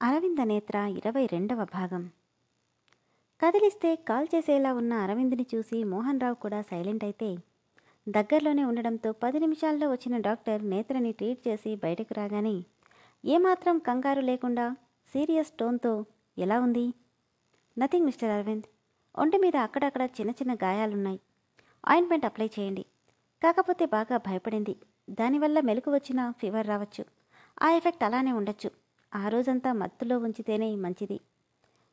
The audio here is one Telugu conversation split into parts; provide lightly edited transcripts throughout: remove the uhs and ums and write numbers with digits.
అరవింద నేత్ర 22వ భాగం. కదిలిస్తే కాల్ చేసేలా ఉన్న అరవింద్ని చూసి మోహన్ రావు కూడా సైలెంట్ అయితే, దగ్గరలోనే ఉండడంతో 10 నిమిషాల్లో వచ్చిన డాక్టర్ నేత్రని ట్రీట్ చేసి బయటకు రాగానే ఏమాత్రం కంగారు లేకుండా సీరియస్ టోన్తో, ఎలా ఉంది? నథింగ్ మిస్టర్ అరవింద్, ఒంటి మీద అక్కడక్కడ చిన్న చిన్న గాయాలున్నాయి. ఆయింట్మెంట్ అప్లై చేయండి. కాకపోతే బాగా భయపడింది. దానివల్ల మెలకు వచ్చినా ఫీవర్ రావచ్చు. ఆ ఎఫెక్ట్ అలానే ఉండొచ్చు. ఆ రోజంతా మత్తులో ఉంచితేనే మంచిది.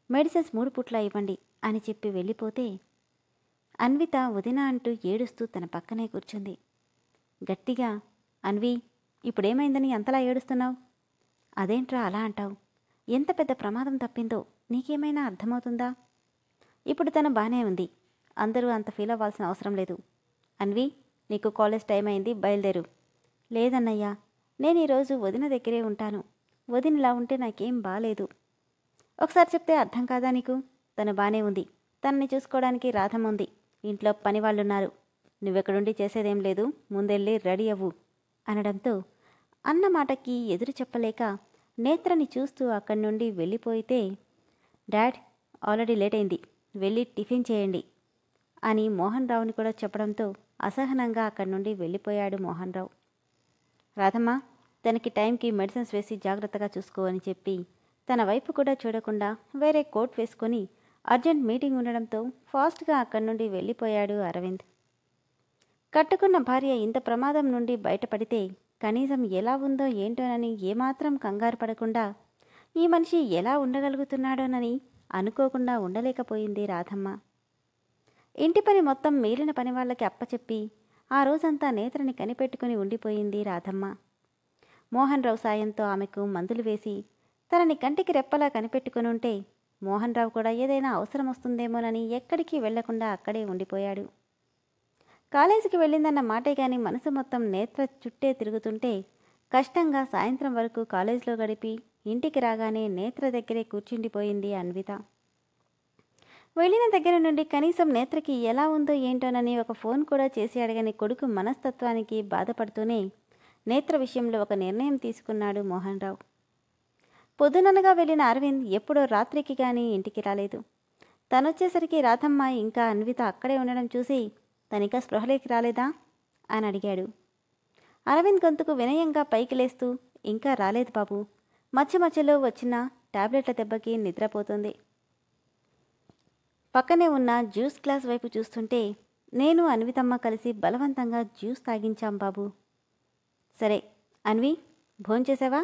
మెడిసిన్స్ 3 పూట్లా ఇవ్వండి అని చెప్పి వెళ్ళిపోతే, అన్విత వదిన అంటూ ఏడుస్తూ తన పక్కనే కూర్చుంది. గట్టిగా, అన్వి, ఇప్పుడేమైందని అంతలా ఏడుస్తున్నావు? అదేంట్రా అలా అంటావు? ఎంత పెద్ద ప్రమాదం తప్పిందో నీకేమైనా అర్థమవుతుందా? ఇప్పుడు తను బానే ఉంది. అందరూ అంత ఫీల్ అవ్వాల్సిన అవసరం లేదు. అన్వి, నీకు కాలేజ్ టైం అయింది, బయలుదేరు. లేదన్నయ్యా, నేను ఈరోజు వదిన దగ్గరే ఉంటాను. వదినలా ఉంటే నాకేం బాలేదు. ఒకసారి చెప్తే అర్థం కాదా నీకు? తను బానే ఉంది. తనని చూసుకోవడానికి రాధమ్మ ఉంది. ఇంట్లో పనివాళ్ళున్నారు. నువ్వెక్కడుండి చేసేదేం లేదు, ముందెళ్ళి రెడీ అవ్వు అనడంతో అన్న మాటకి ఎదురు చెప్పలేక నేత్రని చూస్తూ అక్కడి నుండి వెళ్ళిపోయితే, డాడ్, ఆల్రెడీ లేట్ అయింది, వెళ్ళి టిఫిన్ చేయండి అని మోహన్ రావుని కూడా చెప్పడంతో అసహనంగా అక్కడి నుండి వెళ్ళిపోయాడు మోహన్ రావు. రాధమ్మ, తనకి టైంకి మెడిసిన్స్ వేసి జాగ్రత్తగా చూసుకో అని చెప్పి తన వైపు కూడా చూడకుండా వేరే కోట్ వేసుకొని అర్జెంట్ మీటింగ్ ఉండడంతో ఫాస్ట్గా అక్కడి నుండి వెళ్ళిపోయాడు అరవింద్. కట్టుకున్న భార్య ఇంత ప్రమాదం నుండి బయటపడితే కనీసం ఎలా ఉందో ఏంటోనని ఏమాత్రం కంగారు పడకుండా ఈ మనిషి ఎలా ఉండగలుగుతున్నాడోనని అనుకోకుండా ఉండలేకపోయింది రాధమ్మ. ఇంటి పని మొత్తం మిగిలిన పని వాళ్ళకి అప్పచెప్పి ఆ రోజంతా నేత్రని కనిపెట్టుకుని ఉండిపోయింది రాధమ్మ. మోహన్ రావు సాయంతో ఆమెకు మందులు వేసి తనని కంటికి రెప్పలా కనిపెట్టుకుని ఉంటే మోహన్ రావు కూడా ఏదైనా అవసరం వస్తుందేమోనని ఎక్కడికి వెళ్లకుండా అక్కడే ఉండిపోయాడు. కాలేజీకి వెళ్ళిందన్న మాటే గాని మనసు మొత్తం నేత్ర చుట్టే తిరుగుతుంటే కష్టంగా సాయంత్రం వరకు కాలేజీలో గడిపి ఇంటికి రాగానే నేత్ర దగ్గరే కూర్చుండిపోయింది అన్విత. వెళ్ళిన దగ్గర నుండి కనీసం నేత్రకి ఎలా ఉందో ఏంటోనని ఒక ఫోన్ కూడా చేసి అడగని కొడుకు మనస్తత్వానికి బాధపడుతూనే నేత్ర విషయంలో ఒక నిర్ణయం తీసుకున్నాడు మోహన్ రావు. పొద్దుననగా వెళ్ళిన అరవింద్ ఎప్పుడో రాత్రికి కానీ ఇంటికి రాలేదు. తనొచ్చేసరికి రాధమ్మ ఇంకా అన్విత అక్కడే ఉండడం చూసి, తనికా స్పృహలోకి రాలేదా అని అడిగాడు. అరవింద్ గొంతుకు వినయంగా పైకి లేస్తూ, ఇంకా రాలేదు బాబు, మధ్య మధ్యలో వచ్చిన టాబ్లెట్ల దెబ్బకి నిద్రపోతుంది. పక్కనే ఉన్న జ్యూస్ గ్లాస్ వైపు చూస్తుంటే, నేను అన్వితమ్మ కలిసి బలవంతంగా జ్యూస్ తాగించాం బాబు. సరే అన్వి, భోంచేసావా?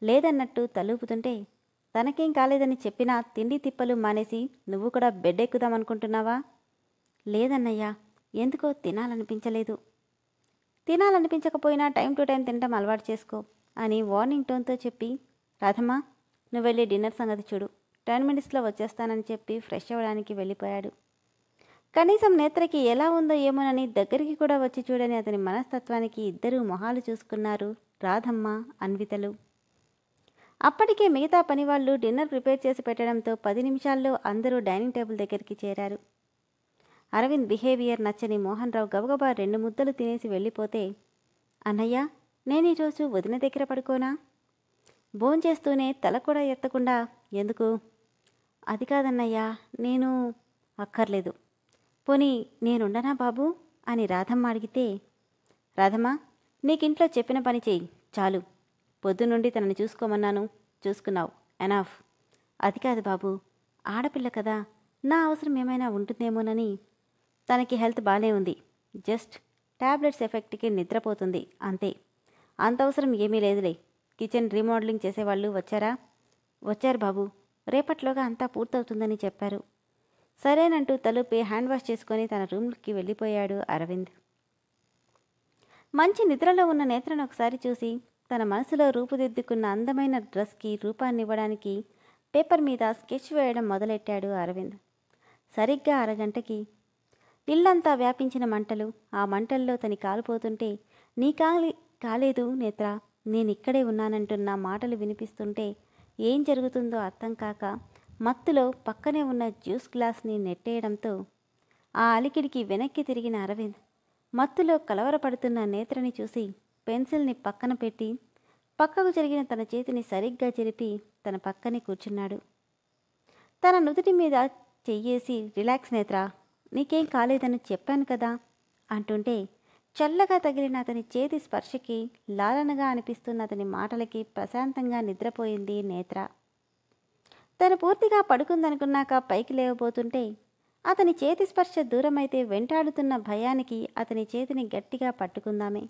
లేదన్నట్టు తలూపుతుంటే, తనకేం కాలేదని చెప్పినా తిండి తిప్పలు మానేసి నువ్వు కూడా బెడ్ ఎక్కుదామనుకుంటున్నావా? లేదన్నయ్యా, ఎందుకో తినాలనిపించలేదు. తినాలనిపించకపోయినా టైం టు టైం తినటం అలవాటు చేసుకో అని వార్నింగ్ టోన్తో చెప్పి, రాధమ్మ, నువ్వు వెళ్ళి డిన్నర్ సంగతి చూడు, 10 మినిట్స్లో వచ్చేస్తానని చెప్పి ఫ్రెష్ అవ్వడానికి వెళ్ళిపోయాడు. కనీసం నేత్రకి ఎలా ఉందో ఏమోనని దగ్గరికి కూడా వచ్చి చూడని అతని మనస్తత్వానికి ఇద్దరూ మొహాలు చూసుకున్నారు రాధమ్మ, అన్వితలు. అప్పటికే మిగతా పనివాళ్లు డిన్నర్ ప్రిపేర్ చేసి పెట్టడంతో 10 నిమిషాల్లో అందరూ డైనింగ్ టేబుల్ దగ్గరికి చేరారు. అరవింద్ బిహేవియర్ నచ్చని మోహన్ రావు గబగబా 2 ముద్దలు తినేసి వెళ్ళిపోతే, అన్నయ్య, నేను ఈరోజు వదిన దగ్గర పడుకోనా? భోంచేస్తూనే తల కూడా ఎత్తకుండా, ఎందుకు? అది కాదన్నయ్యా, నేను అక్కర్లేదు. పోనీ నేనుండనా బాబు అని రాధమ్మ అడిగితే, రాధమ్మ, నీకింట్లో చెప్పిన పని చెయ్యి చాలు. పొద్దునుండి తనని చూసుకోమన్నాను, చూసుకున్నావు, ఎనాఫ్. అది కాదు బాబు, ఆడపిల్ల కదా, నా అవసరం ఏమైనా ఉంటుందేమోనని. తనకి హెల్త్ బాగానే ఉంది, జస్ట్ టాబ్లెట్స్ ఎఫెక్ట్కి నిద్రపోతుంది అంతే. అంత అవసరం ఏమీ లేదులే. కిచెన్ రీమోడలింగ్ చేసేవాళ్ళు వచ్చారా? వచ్చారు బాబు, రేపట్లోగా అంతా పూర్తవుతుందని చెప్పారు. సరేనంటూ తలుపి హ్యాండ్ వాష్ చేసుకొని తన రూమ్కి వెళ్ళిపోయాడు అరవింద్. మంచి నిద్రలో ఉన్న నేత్రను ఒకసారి చూసి తన మనసులో రూపుదిద్దుకున్న అందమైన డ్రెస్కి రూపాన్నివ్వడానికి పేపర్ మీద స్కెచ్ వేయడం మొదలెట్టాడు అరవింద్. సరిగ్గా అరగంటకి ఇల్లంతా వ్యాపించిన మంటలు, ఆ మంటల్లో తని కాలిపోతుంటే, నీ కాలేదు నేత్ర, నేనిక్కడే ఉన్నానంటున్న మాటలు వినిపిస్తుంటే ఏం జరుగుతుందో అర్థం కాక మత్తులో పక్కనే ఉన్న జ్యూస్ గ్లాస్ని నెట్టేయడంతో ఆ అలికిడికి వెనక్కి తిరిగిన అరవింద్ మత్తులో కలవరపడుతున్న నేత్రని చూసి పెన్సిల్ని పక్కన పెట్టి పక్కకు జరిగిన తన చేతిని సరిగ్గా చెరిపి తన పక్కనే కూర్చున్నాడు. తన నుదుటి మీద చెయ్యేసి, రిలాక్స్ నేత్రా, నీకేం కాలేదని చెప్పాను కదా అంటుంటే, చల్లగా తగిలిన అతని చేతి స్పర్శకి, లాలనగా అనిపిస్తున్న అతని మాటలకి ప్రశాంతంగా నిద్రపోయింది నేత్ర. తను పూర్తిగా పడుకుందనుకున్నాక పైకి లేవబోతుంటే, అతని చేతి స్పర్శ దూరమైతే వెంటాడుతున్న భయానికి అతని చేతిని గట్టిగా పట్టుకుందామే.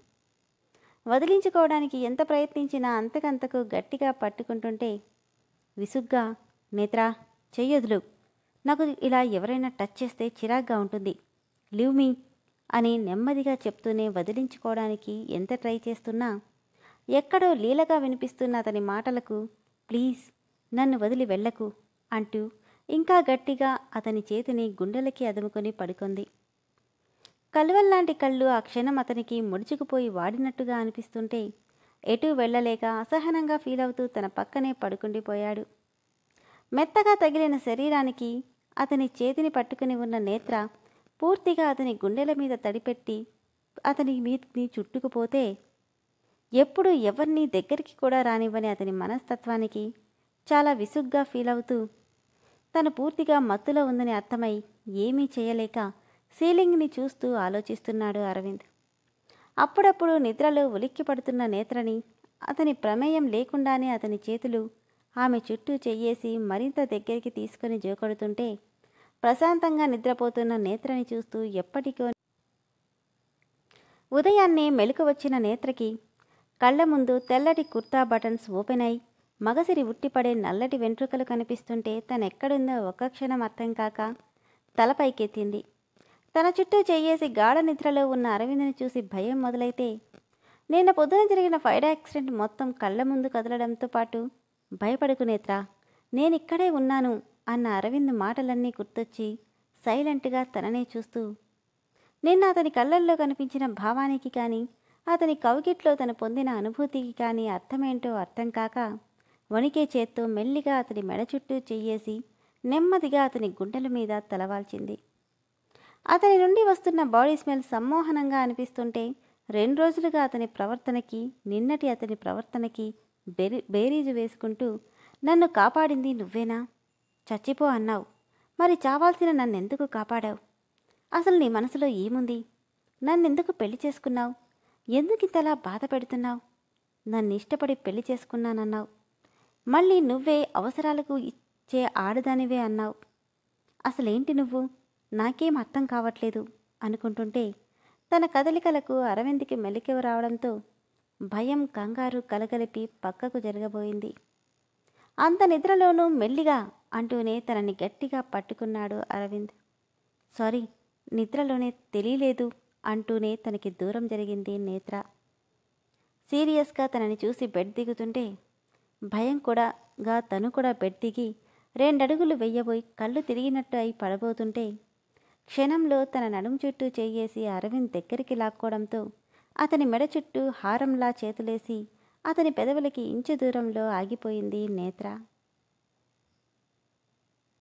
వదిలించుకోవడానికి ఎంత ప్రయత్నించినా అంతకంతకు గట్టిగా పట్టుకుంటుంటే, విసుగ్గా, నేత్రా, చెయ్యొదులు, నాకు ఇలా ఎవరైనా టచ్ చేస్తే చిరాగ్గా ఉంటుంది, లీవ్ మీ అని నెమ్మదిగా చెప్తూనే వదిలించుకోవడానికి ఎంత ట్రై చేస్తున్నా, ఎక్కడో లీలగా వినిపిస్తున్న అతని మాటలకు, ప్లీజ్ నన్ను వదిలి వెళ్ళకు అంటూ ఇంకా గట్టిగా అతని చేతిని గుండెలకి అదుముకొని పడుకుంది. కలువల్లాంటి కళ్ళు ఆ క్షణం అతనికి ముడుచుకుపోయి వాడినట్టుగా అనిపిస్తుంటే, ఎటూ వెళ్ళలేక అసహనంగా ఫీల్ అవుతూ తన పక్కనే పడుకుండిపోయాడు. మెత్తగా తగిలిన శరీరానికి అతని చేతిని పట్టుకుని ఉన్న నేత్ర పూర్తిగా అతని గుండెల మీద తడిపెట్టి అతని మీదని చుట్టుకుపోతే, ఎప్పుడు ఎవరిని దగ్గరికి కూడా రానివ్వని అతని మనస్తత్వానికి చాలా విసుగ్గా ఫీల్ అవుతూ, తను పూర్తిగా మత్తులో ఉందని అర్థమై ఏమీ చేయలేక సీలింగ్ని చూస్తూ ఆలోచిస్తున్నాడు అరవింద్. అప్పుడప్పుడు నిద్రలో ఉలిక్కి పడుతున్న నేత్రని అతని ప్రమేయం లేకుండానే అతని చేతులు ఆమె చుట్టూ చెయ్యేసి మరింత దగ్గరికి తీసుకుని జోకొడుతుంటే, ప్రశాంతంగా నిద్రపోతున్న నేత్రని చూస్తూ ఎప్పటికో ఉదయాన్నే మెలకు వచ్చిన నేత్రకి కళ్ళ ముందు తెల్లటి కుర్తా బటన్స్ ఓపెన్ అయి మగసిరి ఉట్టిపడే నల్లటి వెంట్రుకలు కనిపిస్తుంటే తనెక్కడుందో ఒక్క క్షణం అర్థం కాక తలపైకెత్తింది. తన చుట్టూ చెయ్యేసి గాఢ నిద్రలో ఉన్న అరవింద్ని చూసి భయం మొదలైతే, నిన్న పొద్దున జరిగిన ఫైర్ యాక్సిడెంట్ మొత్తం కళ్ళ ముందు కదలడంతో పాటు, భయపడుకు నేత్రా, నేనిక్కడే ఉన్నాను అన్న అరవింద్ మాటలన్నీ గుర్తొచ్చి సైలెంట్గా తననే చూస్తూ, నిన్న అతని కళ్ళల్లో కనిపించిన భావానికి కానీ, అతని కౌగిట్లో తను పొందిన అనుభూతికి కానీ అర్థమేంటో అర్థం కాక వణికే చేత్తో మెల్లిగా అతని మెడ చుట్టూ చెయ్యేసి నెమ్మదిగా అతని గుండెల మీద తలవాల్చింది. అతని నుండి వస్తున్న బాడీ స్మెల్ సమ్మోహనంగా అనిపిస్తుంటే, 2 రోజులుగా అతని ప్రవర్తనకి నిన్నటి అతని ప్రవర్తనకి బేరీజు వేసుకుంటూ, నన్ను కాపాడింది నువ్వేనా? చచ్చిపో అన్నావు, మరి చావాల్సిన నన్నెందుకు కాపాడావు? అసలు నీ మనసులో ఏముంది? నన్నెందుకు పెళ్లి చేసుకున్నావు? ఎందుకింతలా బాధ పెడుతున్నావు? నన్ను ఇష్టపడి పెళ్లి చేసుకున్నానన్నావు, మళ్ళీ నువ్వే అవసరాలకు ఇచ్చే ఆడదానివే అన్నావు. అసలేంటి నువ్వు? నాకేం అర్థం కావట్లేదు అనుకుంటుంటే, తన కదలికలకు అరవింద్కి మెలికెవ రావడంతో భయం కంగారు కలగలిపి పక్కకు జరగబోయింది. అంత నిద్రలోనూ మెల్లిగా అంటూనే తనని గట్టిగా పట్టుకున్నాడు అరవింద్. సారీ, నిద్రలోనే తెలియలేదు అంటూనే తనకి దూరం జరిగింది నేత్ర. సీరియస్గా తనని చూసి బెడ్ దిగుతుంటే, భయం కూడాగా తను కూడా బెడ్ దిగి 2 అడుగులు వెయ్యబోయి కళ్ళు తిరిగినట్టు అయి పడబోతుంటే, క్షణంలో తన నడుము చుట్టూ చెయ్యేసి అరవింద్ దగ్గరికి లాక్కోవడంతో అతని మెడ చుట్టూ హారంలా చేతులేసి అతని పెదవులకి ఇంచు దూరంలో ఆగిపోయింది నేత్ర.